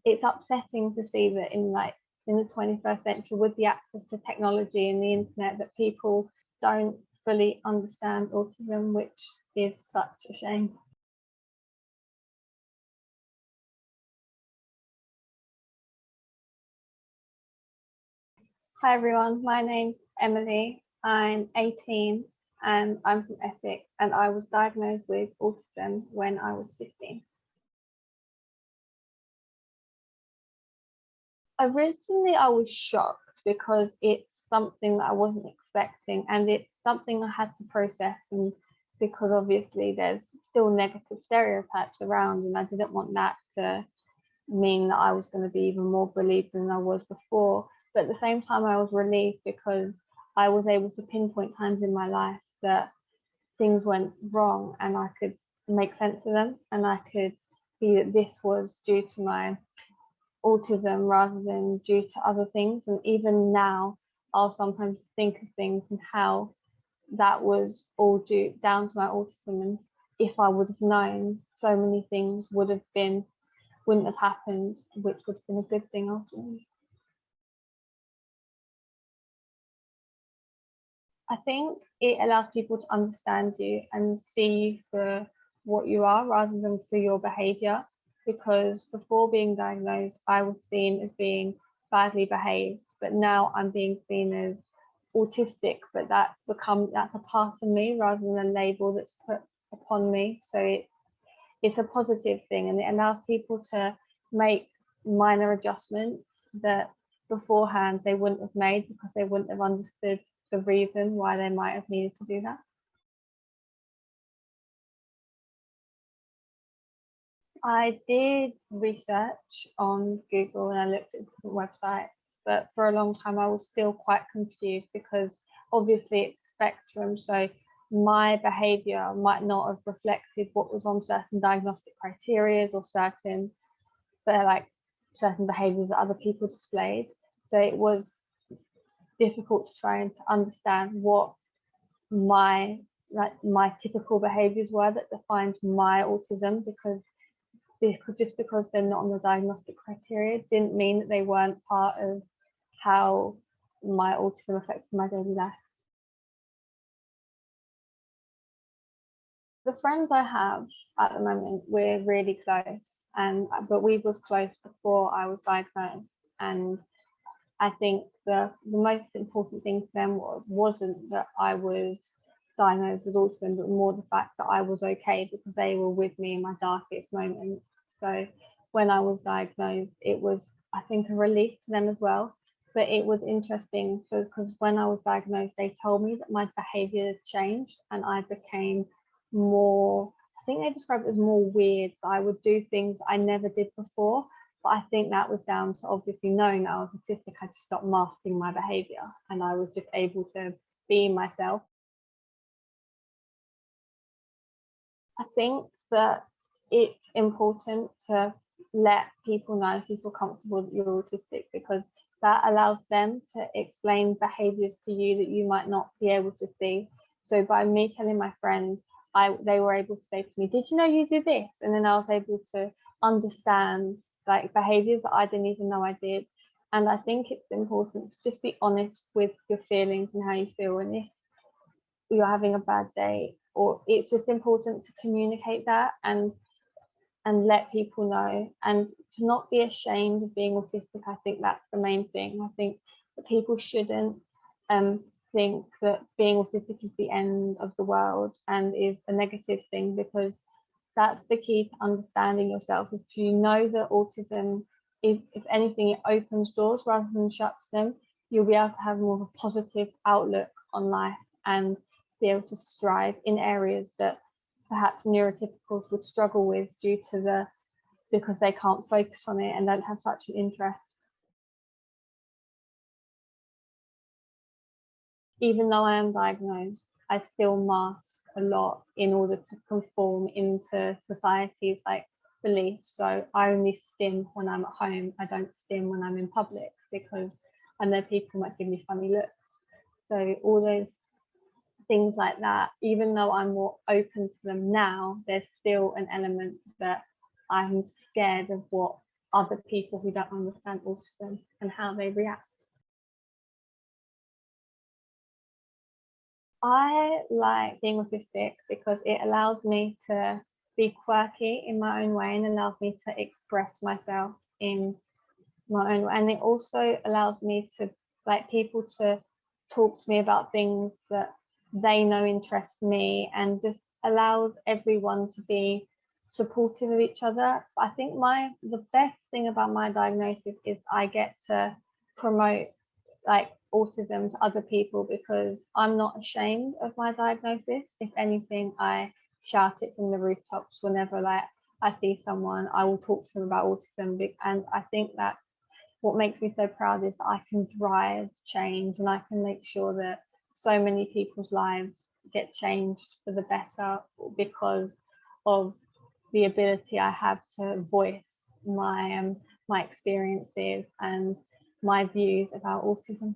it's upsetting to see that in the 21st century, with the access to technology and the internet, that people don't fully understand autism, which is such a shame. Hi everyone, my name's Emily. I'm 18 and I'm from Essex, and I was diagnosed with autism when I was 15. Originally, I was shocked because it's something that I wasn't expecting, and it's something I had to process. And because obviously there's still negative stereotypes around, and I didn't want that to mean that I was going to be even more believed than I was before. But at the same time, I was relieved because I was able to pinpoint times in my life that things went wrong and I could make sense of them, and I could see that this was due to my autism rather than due to other things. And even now, I'll sometimes think of things and how that was all due down to my autism. And if I would have known, so many things wouldn't have happened, which would have been a good thing ultimately. I think it allows people to understand you and see you for what you are rather than for your behaviour. Because before being diagnosed, I was seen as being badly behaved, but now I'm being seen as autistic, but that's a part of me rather than a label that's put upon me. So it's a positive thing, and it allows people to make minor adjustments that beforehand they wouldn't have made because they wouldn't have understood the reason why they might have needed to do that. I did research on Google and I looked at different websites, but for a long time I was still quite confused because obviously it's a spectrum. So my behaviour might not have reflected what was on certain diagnostic criteria or certain behaviours that other people displayed. So it was difficult to try and to understand what my typical behaviours were that defined my autism, because just because they're not on the diagnostic criteria didn't mean that they weren't part of how my autism affected my daily life. The friends I have at the moment, we're really close, and but we was close before I was diagnosed. And I think the most important thing to them wasn't that I was diagnosed with autism, but more the fact that I was okay, because they were with me in my darkest moments. So when I was diagnosed, it was, I think, a relief to them as well. But it was interesting because when I was diagnosed, they told me that my behaviour changed and I became more, I think they described it as more weird. That I would do things I never did before. But I think that was down to obviously knowing that I was autistic. I had to stop masking my behaviour and I was just able to be myself. I think that it's important to let people know if you feel comfortable that you're autistic, because that allows them to explain behaviours to you that you might not be able to see. So by me telling my friends, they were able to say to me, "Did you know you do this?" And then I was able to understand like behaviours that I didn't even know I did. And I think it's important to just be honest with your feelings and how you feel. And if you're having a bad day, or it's just important to communicate that and let people know, and to not be ashamed of being autistic. I think that's the main thing. I think that people shouldn't think that being autistic is the end of the world and is a negative thing, because that's the key to understanding yourself. If you know that autism is, if anything, it opens doors rather than shuts them, you'll be able to have more of a positive outlook on life and be able to strive in areas that perhaps neurotypicals would struggle with because they can't focus on it and don't have such an interest. Even though I am diagnosed, I still mask a lot in order to conform into society's like beliefs. So I only stim when I'm at home. I don't stim when I'm in public because I know people might give me funny looks. So all those things like that, even though I'm more open to them now, there's still an element that I'm scared of what other people who don't understand autism and how they react. I like being autistic because it allows me to be quirky in my own way and allows me to express myself in my own way. And it also allows me to like people to talk to me about things that they know interest me, and just allows everyone to be supportive of each other. I think the best thing about my diagnosis is I get to promote like autism to other people because I'm not ashamed of my diagnosis. If anything, I shout it from the rooftops whenever like I see someone. I will talk to them about autism, and I think that's what makes me so proud, is that I can drive change and I can make sure that so many people's lives get changed for the better because of the ability I have to voice my experiences and my views about autism.